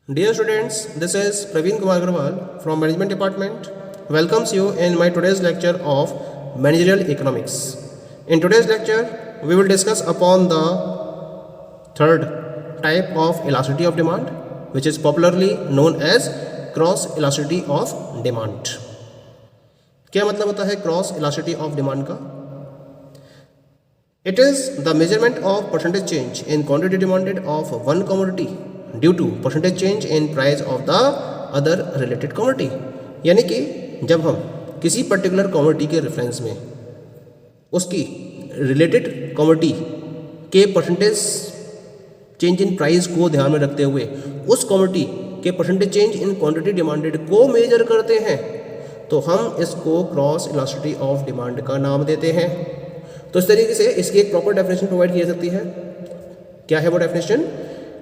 Dear students, this is Praveen Kumar Agarwal from Management Department. Welcomes you in my today's lecture of Managerial Economics. In today's lecture, we will discuss upon the third type of elasticity of demand, which is popularly known as cross elasticity of demand. क्या मतलब होता है cross elasticity of demand का? It is the measurement of percentage change in quantity demanded of one commodity due to percentage change in price of the other related commodity. यानी कि जब हम किसी पर्टिकुलर कमोडिटी के रेफरेंस में उसकी related commodity के परसेंटेज चेंज इन प्राइस को ध्यान में रखते हुए उस कमोडिटी के percentage change in quantity demanded को मेजर करते हैं तो हम इसको क्रॉस इलास्टिसिटी ऑफ डिमांड का नाम देते हैं. तो इस तरीके से इसकी एक प्रॉपर डेफिनेशन प्रोवाइड की जा सकती है. क्या है वो definition?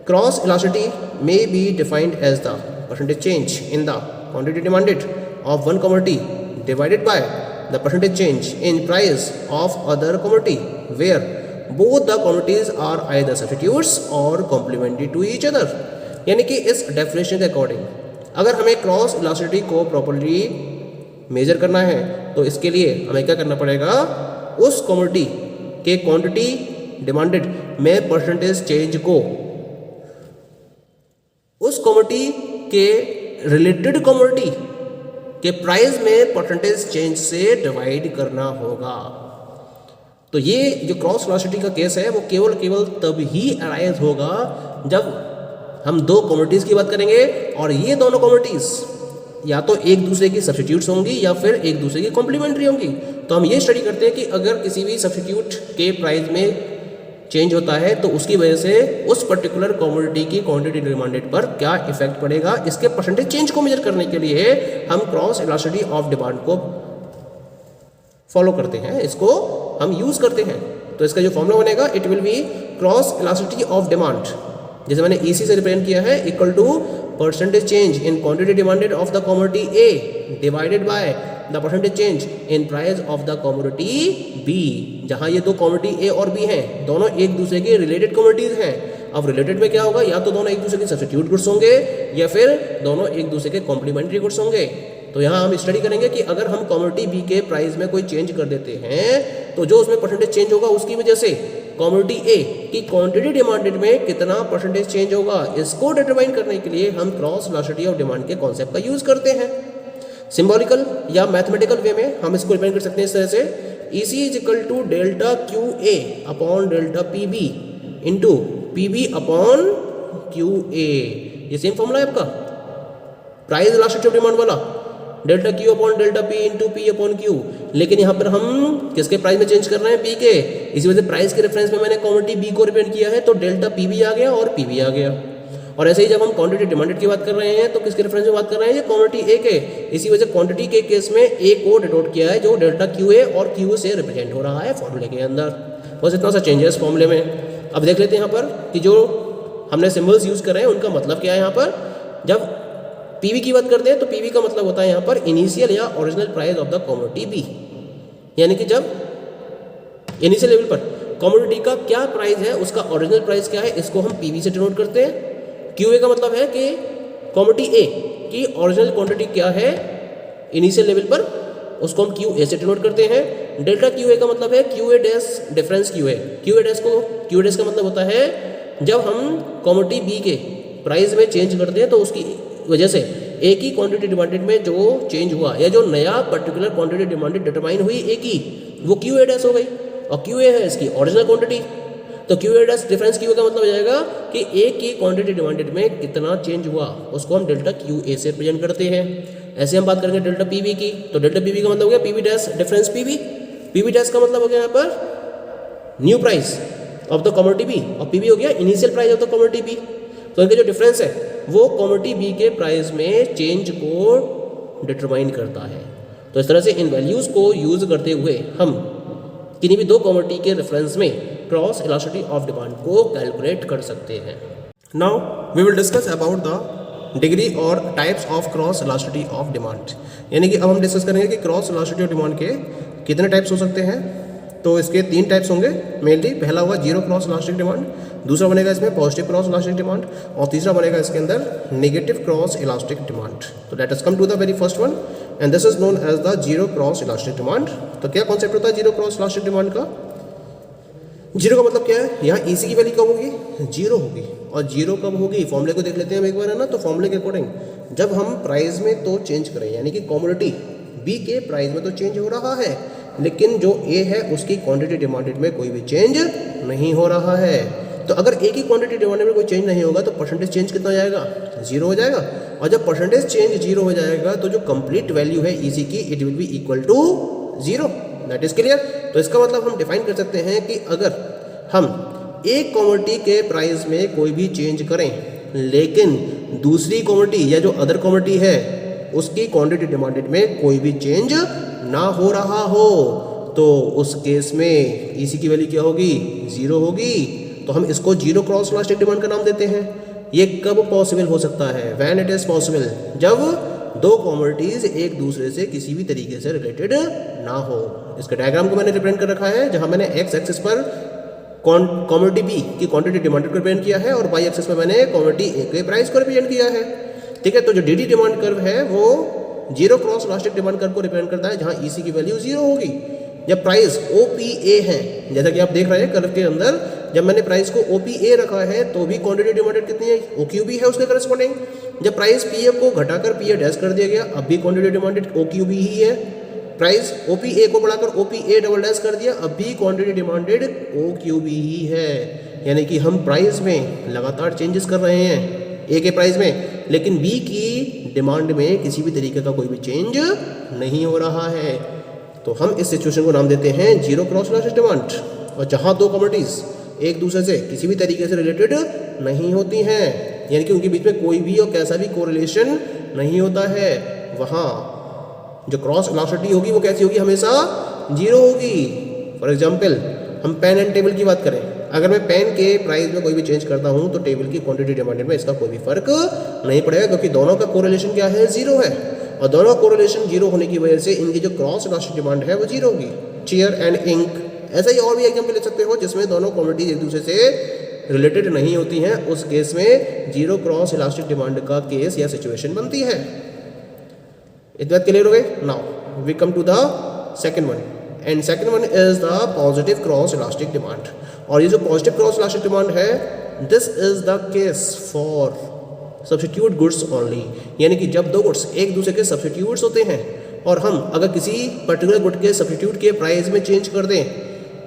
Cross elasticity may be defined as the percentage change in the quantity demanded of one commodity divided by the percentage change in price of other commodity where both the commodities are either substitutes और complementary to each other. यानी कि इस definition के according अगर हमें cross elasticity को properly measure करना है तो इसके लिए हमें क्या करना पड़ेगा? उस कमोडिटी के क्वांटिटी डिमांडेड में परसेंटेज चेंज को उस कमोडिटी के रिलेटेड कमोडिटी के प्राइस में परसेंटेज चेंज से डिवाइड करना होगा. तो ये जो क्रॉस इलास्टिसिटी का केस है वो केवल तब ही अराइज होगा जब हम दो कमोडिटीज़ की बात करेंगे और ये दोनों कमोडिटीज़ या तो एक दूसरे की सब्स्टिट्यूट्स होंगी या फिर एक दूसरे की कॉम्प्लीमेंट्री होंगी. तो हम ये स्टडी करते हैं कि अगर किसी भी सब्स्टिट्यूट के प्राइस में चेंज होता है तो उसकी वजह से उस पर्टिकुलर कमोडिटी की क्वांटिटी डिमांडेड पर क्या इफेक्ट पड़ेगा. इसके परसेंटेज चेंज को मेजर करने के लिए हम क्रॉस इलास्टिसिटी ऑफ डिमांड को फॉलो करते हैं, इसको हम यूज़ करते हैं. तो इसका जो फॉर्मूला बनेगा it will be cross elasticity of demand, जैसे मैंने EC से रिप्रेजेंट किया है, equal to percentage change in quantity demanded of the commodity A divided by the percentage change in price of the commodity B. जहां ये दो commodity A और B हैं, दोनों एक दूसरे के रिलेटेड कमोडिटीज हैं. अब रिलेटेड में क्या होगा? या तो दोनों एक दूसरे के सब्स्टिट्यूट गुड्स होंगे या फिर दोनों एक दूसरे के कॉम्प्लीमेंट्री गुड्स होंगे. तो यहाँ हम स्टडी करेंगे कि अगर हम कमोडिटी B के प्राइस में कोई चेंज कर देते हैं तो जो उसमें परसेंटेज चेंज होगा उसकी वजह से कमोडिटी A की क्वांटिटी डिमांडेड में कितना परसेंटेज चेंज होगा, इसको डिटरमाइन करने के लिए हम क्रॉस इलास्टिसिटी ऑफ डिमांड के कॉन्सेप्ट का यूज करते हैं. सिंबॉलिकल या मैथमेटिकल वे में हम इसको रिप्रेजेंट कर सकते हैं इस तरह से, EC is equal to delta QA upon delta PB into PB upon QA. ये सेम फॉर्मूला है आपका प्राइस इलास्टिसिटी ऑफ डिमांड वाला, delta Q upon delta P into P upon Q. लेकिन यहाँ पर हम किसके प्राइस में चेंज कर रहे हैं? P के. इसी वजह से प्राइस के रेफरेंस में मैंने क्वांटिटी B को रिप्रेजेंट किया है तो डेल्टा PB आ गया और PB आ गया. और ऐसे ही जब हम क्वांटिटी डिमांडेड की बात कर रहे हैं तो किसके रेफरेंस में बात कर रहे हैं? ये क्वांटिटी A के. इसी वजह से क्वांटिटी के केस में A को डिनोट किया है जो डेल्टा QA और Q से रिप्रेजेंट हो रहा है फॉर्मूले के अंदर. बस इतना सा चेंज है इस फॉर्मूले में. अब देख लेते हैं यहाँ पर कि जो हमने सिम्बल्स यूज कर रहे हैं उनका मतलब क्या है. यहाँ पर जब PV की बात करते हैं तो PV का मतलब होता है यहाँ पर इनिशियल या original price of the commodity B. यानी कि जब इनिशियल लेवल पर कमोडिटी का क्या प्राइस है, उसका ओरिजिनल प्राइस क्या है, इसको हम PV से डिनोट करते हैं. QA का मतलब है कि कमोडिटी A की ओरिजिनल क्वांटिटी क्या है इनिशियल लेवल पर, उसको हम QA से डिनोट करते हैं. डेल्टा QA का मतलब है QA dash difference QA. QA dash का मतलब होता है जब हम कमोडिटी B के प्राइस में चेंज करते हैं तो उसकी वजह से एक ही क्वांटिटी डिमांडेड में जो चेंज हुआ या जो नया पर्टिकुलर क्वांटिटी डिमांडेड डिटरमाइन हुई एक ही, वो QA डैश हो गई. और QA है इसकी ओरिजिनल क्वांटिटी. तो QA डैश डिफरेंस QA का मतलब हो जाएगा कि एक ही क्वांटिटी डिमांडेड में कितना चेंज हुआ, उसको हम डेल्टा QA से रिप्रेजेंट करते हैं. ऐसे हम बात करेंगे डेल्टा PB की, तो डेल्टा PB का मतलब हो गया PB dash difference PB. PB dash का मतलब हो गया यहाँ पर new price of the commodity B और PB हो गया initial price of the commodity B. तो इनके जो डिफरेंस है वो कमोडिटी B के प्राइस में चेंज को डिटरमाइन करता है. तो इस तरह से इन वैल्यूज़ को यूज़ करते हुए हम किन्हीं भी दो कमोडिटी के रेफरेंस में क्रॉस इलास्टिसिटी ऑफ डिमांड को कैलकुलेट कर सकते हैं. Now we will discuss about the degree और types of cross elasticity of demand. यानी कि अब हम डिस्कस करेंगे कि क्रॉस इलास्टिसिटी ऑफ डिमांड के कितने टाइप्स हो सकते हैं. तो इसके तीन टाइप्स होंगे मेनली. पहला होगा जीरो क्रॉस इलास्टिक डिमांड, दूसरा बनेगा इसमें पॉजिटिव क्रॉस इलास्टिक डिमांड, और तीसरा बनेगा इसके अंदर नेगेटिव क्रॉस इलास्टिक डिमांड। तो let us come to the very first one, and this is known as the zero cross elastic demand. तो क्या कॉन्सेप्ट होता है जीरो क्रॉस इलास्टिक डिमांड का? जीरो का मतलब क्या है? यहाँ ईसी की वैल्यू कब होगी? जीरो होगी। और जीरो कब होगी? फॉर्मूले को देख लेते हैं हम एक बार, है ना। तो फॉर्मूले के अकॉर्डिंग जब हम प्राइस में तो चेंज करें, यानी कि कमोडिटी बी के प्राइस में तो चेंज हो रहा है, लेकिन जो ए है उसकी क्वांटिटी डिमांडेड में कोई भी चेंज नहीं हो रहा है। तो अगर ए की क्वांटिटी डिमांडेड में कोई चेंज नहीं होगा तो परसेंटेज चेंज कितना हो जाएगा? जीरो हो जाएगा। और जब परसेंटेज चेंज जीरो हो जाएगा तो जो कंप्लीट वैल्यू है ईसी की, it will be equal to zero. That is clear. तो इसका मतलब हम डिफाइन कर सकते हैं कि अगर हम एक कमोडिटी के प्राइस में कोई भी चेंज करें, लेकिन दूसरी कमोडिटी या जो अदर कमोडिटी है उसकी क्वांटिटी डिमांडेड में कोई भी चेंज ना हो रहा हो, तो उस केस में ईसी की वैल्यू क्या होगी? जीरो होगी। तो हम इसको जीरो क्रॉस इलास्टिक डिमांड का नाम देते हैं। ये कब पॉसिबल हो सकता है? व्हेन इट इज पॉसिबल, जब दो कमोडिटीज एक दूसरे से किसी भी तरीके से रिलेटेड ना हो। इसके डायग्राम को मैंने रिप्रेजेंट कर रखा है, जहां मैंने एक्स एक्सिस पर कमोडिटी बी की क्वांटिटी डिमांड को रिप्रेजेंट किया है और वाई एक्सिस पर मैंने कमोडिटी ए के प्राइस को रिप्रेजेंट किया है। ठीक है। तो जो डीडी डिमांड कर्व है वो zero cross elastic demand curve को रिप्रेजेंट करता है, जहां ईसी की वैल्यू जीरो होगी। जब प्राइस ओपीए है, जैसा कि आप देख रहे हैं कर्व के अंदर, जब मैंने प्राइस को ओपीए रखा है तो भी क्वांटिटी डिमांडेड कितनी है? ओक्यूबी है उसके करस्पॉन्डिंग। जब प्राइस पीए को घटाकर पीए डैश कर दिया गया, अब भी क्वांटिटी डिमांडेड ओक्यूबी ही है। प्राइस ओपीए को बढ़ाकर ओपीए डबल डैश कर दिया, अब भी क्वांटिटी डिमांडेड ओक्यूबी ही है। यानी कि हम प्राइस में लगातार चेंजेस कर रहे हैं ए के प्राइस में, लेकिन बी की डिमांड में किसी भी तरीके का कोई भी चेंज नहीं हो रहा है। तो हम इस सिचुएशन को नाम देते हैं जीरो क्रॉस इलास्टिक डिमांड। और जहां दो कमोडिटीज एक दूसरे से किसी भी तरीके से रिलेटेड नहीं होती हैं, यानी कि उनके बीच में कोई भी और कैसा भी कोरिलेशन नहीं होता है, वहां जो क्रॉस इलास्टिसिटी होगी वो कैसी होगी? हमेशा जीरो होगी। फॉर एग्जाम्पल हम पेन एंड टेबल की बात करें, अगर मैं पेन के प्राइस में कोई भी चेंज करता हूं तो टेबल की क्वांटिटी डिमांडेड में इसका कोई भी फर्क नहीं पड़ेगा, क्योंकि दोनों का कोरिलेशन क्या है? जीरो है। और दोनों कोरिलेशन जीरो होने की वजह से इनकी जो क्रॉस इलास्टिक डिमांड है वो जीरो होगी। चेयर एंड इंक, ऐसा ही और भी एग्जाम्पल ले सकते हो जिसमें दोनों क्वांटिटीज एक दूसरे से रिलेटेड नहीं होती हैं। उस केस में जीरो क्रॉस इलास्टिक डिमांड का केस या सिचुएशन बनती है। इतना क्लियर हो गए? Now we come to the second one, and second one is the positive cross elastic demand. और ये जो पॉजिटिव क्रॉस इलास्टिक डिमांड है, this is the case for substitute goods only. यानी कि जब दो गुड्स एक दूसरे के सब्स्टिट्यूट्स होते हैं और हम अगर किसी पर्टिकुलर गुड के सब्स्टिट्यूट के प्राइस में चेंज कर दें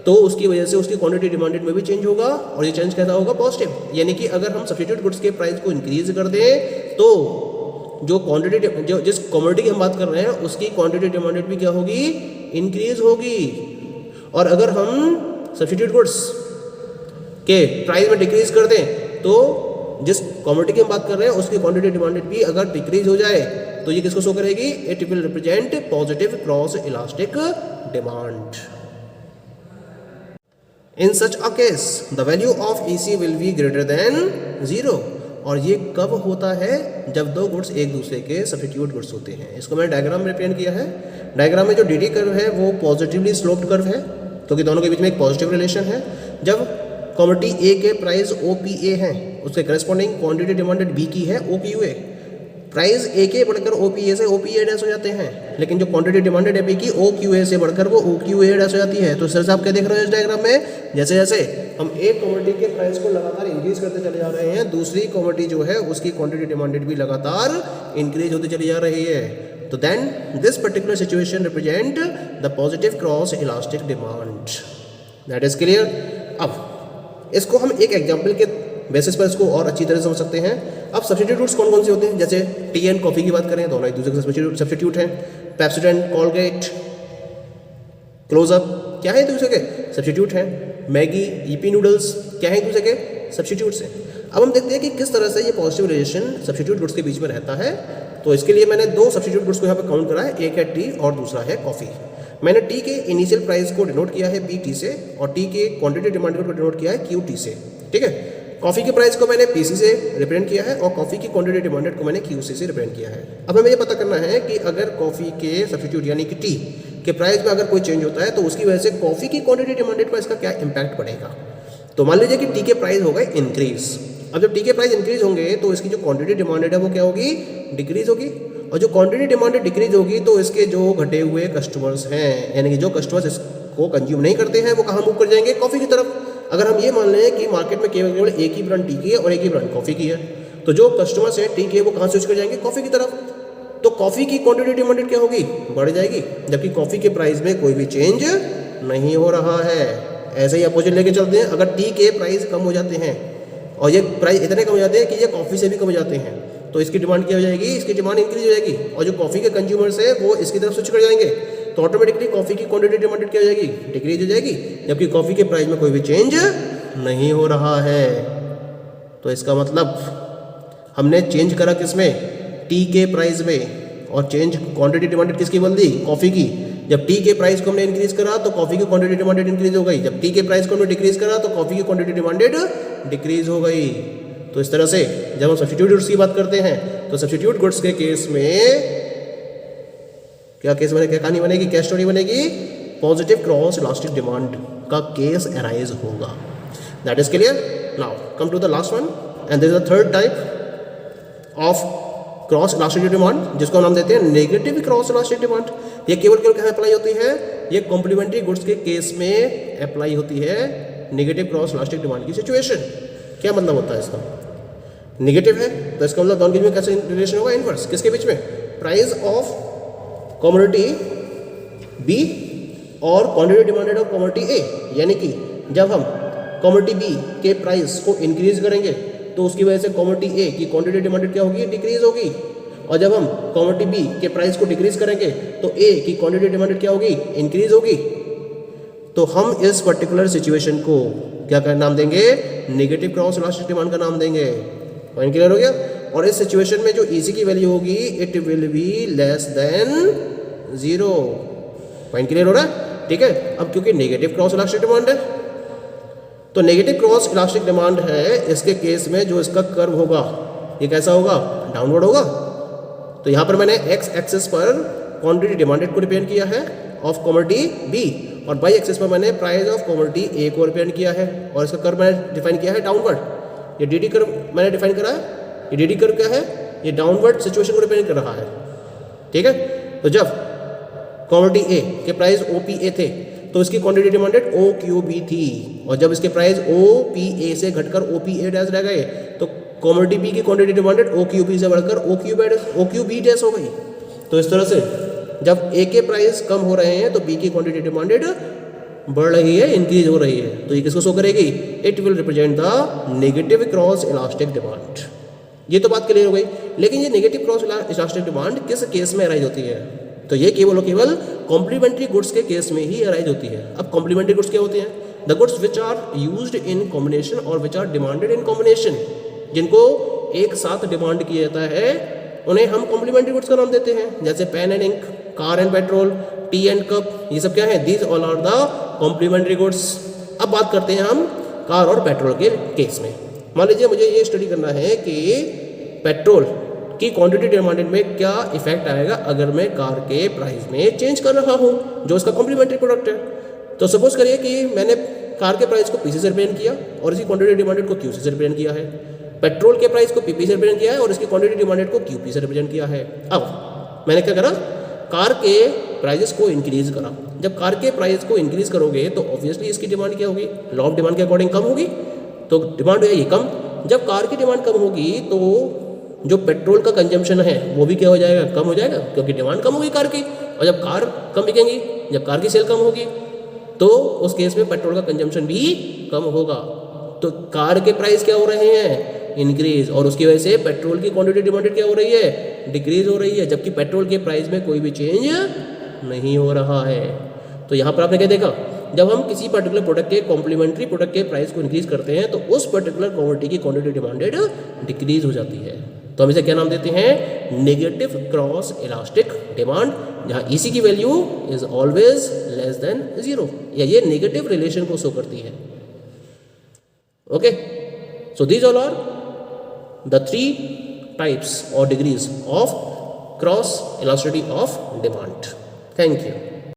तो उसकी वजह से उसकी क्वांटिटी डिमांडेड में भी चेंज होगा, और ये चेंज कैसा होगा? पॉजिटिव। यानी कि अगर हम सब्स्टिट्यूट गुड्स के प्राइस को इंक्रीज कर दें तो जो क्वांटिटी जो जिस कमोडिटी की हम बात कर रहे हैं उसकी क्वांटिटी डिमांडेड भी क्या होगी? इंक्रीज होगी। और अगर हम सब्स्टिट्यूट गुड्स के प्राइस में डिक्रीज कर दें तो जिस कमोडिटी की हम बात कर रहे हैं उसकी क्वांटिटी डिमांडेड भी अगर डिक्रीज हो जाए तो ये किसको शो करेगी? It will represent positive cross elastic demand. In such a case the value of EC will be greater than zero. और ये कब होता है? जब दो गुड्स एक दूसरे के सब्स्टिट्यूट गुड्स होते हैं। इसको मैंने डायग्राम में रिप्रेजेंट किया है। डायग्राम में जो डीडी कर्व है वो पॉजिटिवली स्लोप्ड कर्व है, क्योंकि दोनों के बीच में एक पॉजिटिव रिलेशन है। जब कमोडिटी ए के प्राइस ओपीए है, उसके करस्पॉन्डिंग क्वांटिटी डिमांडेड बी की है ओक्यूए। प्राइस ए के बढ़कर ओपीए से ओपीए डैश हो जाते हैं, लेकिन जो क्वांटिटी डिमांडेड है बी की ओक्यूए से बढ़कर वो ओक्यूए डैश हो जाती है। तो सर आप क्या देख रहे हो इस डायग्राम में? जैसे जैसे हम एक कमोडिटी के प्राइस को लगातार इंक्रीज करते चले जा रहे हैं, दूसरी कमोडिटी जो है उसकी क्वांटिटी डिमांडेड भी लगातार इंक्रीज होती चली जा रही है। तो then this particular situation represent the positive cross elastic demand. That is clear. अब इसको हम एक एग्जाम्पल के बेसिस पर इसको और अच्छी तरह समझ सकते हैं। अब सब्स्टिट्यूट गुड्स कौन कौन से होते हैं? जैसे टी एंड कॉफ़ी की बात करें, दोनों एक दूसरे के सब्स्टिट्यूट हैं। पेप्सोडेंट, कोलगेट, क्लोजअप क्या है एक दूसरे के सब्स्टिट्यूट हैं। मैगी, ईपी नूडल्स क्या है एक दूसरे के सब्स्टिट्यूट्स हैं। अब हम देखते हैं कि किस तरह से ये पॉजिटिव रिलेशन सब्स्टिट्यूट गुड्स के बीच में रहता है। तो इसके लिए मैंने दो सब्स्टिट्यूट गुड्स को यहाँ पर काउंट करा है, एक है टी और दूसरा है कॉफ़ी। मैंने टी के इनिशियल प्राइस को डिनोट किया है पी टी से और टी के क्वांटिटी डिमांड को डिनोट किया है क्यू टी से। ठीक है। कॉफ़ी के प्राइस को मैंने पीसी से रिप्रेजेंट किया है और कॉफ़ी की क्वांटिटी डिमांडेड को मैंने क्यूसी से रिप्रेजेंट किया है। अब हमें ये पता करना है कि अगर कॉफ़ी के सब्स्टिट्यूट यानी कि टी के प्राइस में अगर कोई चेंज होता है तो उसकी वजह से कॉफ़ी की क्वांटिटी डिमांडेड पर इसका क्या इम्पैक्ट पड़ेगा। तो मान लीजिए कि टी के प्राइस हो गए इंक्रीज। अब जब टी के प्राइस इंक्रीज होंगे तो इसकी जो क्वांटिटी डिमांडेड है वो क्या होगी, डिक्रीज होगी। और जो क्वांटिटी डिमांडेड डिक्रीज होगी तो इसके जो घटे हुए कस्टमर्स हैं, यानी कि जो कस्टमर्स इसको कंज्यूम नहीं करते हैं, वो कहाँ मूव कर जाएंगे, कॉफ़ी की तरफ। अगर हम ये मान लें कि मार्केट में केवल एक ही ब्रांड टी की है और एक ही ब्रांड कॉफ़ी की है, तो जो कस्टमर्स हैं टी के वो कहाँ स्विच कर जाएंगे, कॉफ़ी की तरफ। तो कॉफ़ी की क्वांटिटी डिमांडेड क्या होगी, बढ़ जाएगी, जबकि कॉफ़ी के प्राइस में कोई भी चेंज नहीं हो रहा है। ऐसे ही अपोजिट लेके चलते हैं, अगर टी के प्राइस कम हो जाते हैं और ये प्राइस इतने कम हो जाते हैं कि ये कॉफ़ी से भी कम हो जाते हैं, तो इसकी डिमांड क्या हो जाएगी, इसकी डिमांड इंक्रीज हो जाएगी, और जो कॉफ़ी के कंज्यूमर्स है वो इसकी तरफ स्विच कर जाएंगे, तो ऑटोमेटिकली कॉफ़ी की क्वांटिटी डिमांडेड क्या हो जाएगी, डिक्रीज हो जाएगी, जबकि कॉफ़ी के प्राइस में कोई भी चेंज नहीं हो रहा है। तो इसका मतलब हमने चेंज करा किस में, टी के प्राइस में, और चेंज क्वांटिटी डिमांडेड किसकी बन दी, कॉफ़ी की। जब टी के प्राइस को हमने इंक्रीज करा तो कॉफ़ी की क्वांटिटी डिमांडेड इंक्रीज हो गई, जब टी के प्राइस को हमने डिक्रीज करा तो कॉफ़ी की क्वांटिटी डिमांडेड डिक्रीज हो गई। तो इस तरह से जब हम सब्स्टिट्यूट गुड्स की बात करते हैं तो सब्स्टिट्यूट गुड्स के केस में क्या केस बने, क्या कहानी बनेगी, क्या स्टोरी बनेगी, पॉजिटिव क्रॉस इलास्टिक डिमांड का केस अराइज होगा। That is clear. Now come to the last one, and this is the third type of cross elastic demand, जिसको नाम देते हैं नेगेटिव क्रॉस इलास्टिक डिमांड। ये केवल कहाँ अप्लाई होती है, ये कॉम्प्लीमेंट्री गुड्स के केस में अप्लाई होती है, नेगेटिव क्रॉस इलास्टिक डिमांड की सिचुएशन। क्या मतलब होता है इसका, नेगेटिव है तो इसका मतलब दोनों के बीच में कैसे रिलेशन होगा, इनवर्स। किसके बीच में, प्राइस ऑफ कमोडिटी बी और क्वांटिटी डिमांडेड ऑफ कमोडिटी ए, यानी कि जब हम कमोडिटी बी के प्राइस को इंक्रीज करेंगे तो उसकी वजह से कमोडिटी ए की क्वांटिटी डिमांडेड क्या होगी, डिक्रीज होगी, और जब हम कमोडिटी बी के प्राइस को डिक्रीज करेंगे तो ए की क्वांटिटी डिमांडेड क्या होगी, इंक्रीज होगी। तो हम इस पर्टिकुलर सिचुएशन को क्या का नाम देंगे, नेगेटिव क्रॉस इलास्टिक डिमांड का नाम देंगे। पॉइंट क्लियर हो गया। और इस सिचुएशन में जो EC की वैल्यू होगी it will be less than 0। Point clear हो रहा है, ठीक है। अब क्योंकि नेगेटिव क्रॉस इलास्टिक डिमांड है, तो नेगेटिव क्रॉस इलास्टिक डिमांड है, इसके केस में जो इसका कर्व होगा ये कैसा होगा, डाउनवर्ड होगा। तो यहाँ पर मैंने एक्स एक्सिस पर क्वांटिटी डिमांडेड को रिप्रेजेंट किया है ऑफ कमोडिटी बी, और बाई एक्सिस पर मैंने प्राइस ऑफ कमोडिटी ए को रिप्रेजेंट किया है, और इसका कर्व मैंने डिफाइन किया है डाउनवर्ड। ये DD कर्व मैंने डिफाइन करा है, ये DD कर्व क्या है, ये डाउनवर्ड सिचुएशन को रिप्रेजेंट कर रहा है, ठीक है। तो जब कमोडिटी ए के प्राइस OPA थे तो इसकी क्वांटिटी डिमांडेड OQB थी, और जब इसके प्राइस OPA से घटकर OPA डैश रह गए तो कमोडिटी बी की क्वांटिटी डिमांडेड OQB से बढ़कर OQB डैश हो गई। तो इस तरह से जब ए के प्राइस कम हो रहे हैं तो बी की क्वांटिटी डिमांडेड बढ़ रही है, इंक्रीज हो रही है। तो ये किसको शो करेगी, it will represent the negative cross elastic demand. ये तो बात क्लियर हो गई। लेकिन ये नेगेटिव क्रॉस इलास्टिक डिमांड किस केस में अराइज होती है, तो ये केवल कॉम्प्लीमेंट्री गुड्स के केस में ही अराइज होती है। अब कॉम्प्लीमेंट्री गुड्स क्या होती हैं, the goods which are used in combination और which are demanded in combination, जिनको एक साथ डिमांड किया जाता है उन्हें हम कॉम्प्लीमेंट्री गुड्स का नाम देते हैं। जैसे pen and ink, car and petrol, tea and cup, ये सब क्या है, these all are the complementary goods. अब बात करते हैं हम कार और पेट्रोल के केस में। मान लीजिए मुझे ये स्टडी करना है कि पेट्रोल की क्वांटिटी डिमांडेड में क्या इफेक्ट आएगा अगर मैं कार के प्राइस में चेंज कर रहा हूँ, जो इसका कॉम्प्लीमेंट्री प्रोडक्ट है। तो सपोज करिए कि मैंने कार के प्राइस को PC से रिप्रेजेंट किया और इसकी क्वांटिटी डिमांडेड को QC से रिप्रेजेंट किया है, पेट्रोल के प्राइस को PP से रिप्रेजेंट किया है और इसकी क्वांटिटी डिमांडेड को QP से रिप्रेजेंट किया है। अब मैंने क्या करा, कार के प्राइजेस को इंक्रीज करा। जब कार के प्राइस को इंक्रीज करोगे तो ऑब्वियसली इसकी डिमांड क्या होगी, लॉ ऑफ डिमांड के अकॉर्डिंग कम होगी, तो डिमांड हो जाएगी कम। जब कार की डिमांड कम होगी तो जो पेट्रोल का कंजम्पशन है वो भी क्या हो जाएगा, कम हो जाएगा, क्योंकि डिमांड कम होगी कार की। और जब कार कम बिकेंगी, जब कार की सेल कम होगी तो उस केस में पेट्रोल का कंजम्पशन भी कम होगा। तो कार के प्राइस क्या हो रहे हैं, इंक्रीज, और उसकी वजह से पेट्रोल की क्वांटिटी डिमांडेड क्या हो रही है, डिक्रीज हो रही है, जबकि पेट्रोल के प्राइस में कोई भी चेंज नहीं हो रहा है। तो यहाँ पर आपने क्या देखा, जब हम किसी पर्टिकुलर प्रोडक्ट के कॉम्प्लीमेंट्री प्रोडक्ट के प्राइस को इंक्रीज करते हैं तो उस पर्टिकुलर कमोडिटी की क्वांटिटी डिमांडेड डिक्रीज हो जाती है। तो हम इसे क्या नाम देते हैं, नेगेटिव क्रॉस इलास्टिक डिमांड, जहाँ EC की value is always less than 0, या ये नेगेटिव रिलेशन को शो करती है। Okay, so these all are the 3 types or degrees of cross elasticity of demand. Thank you.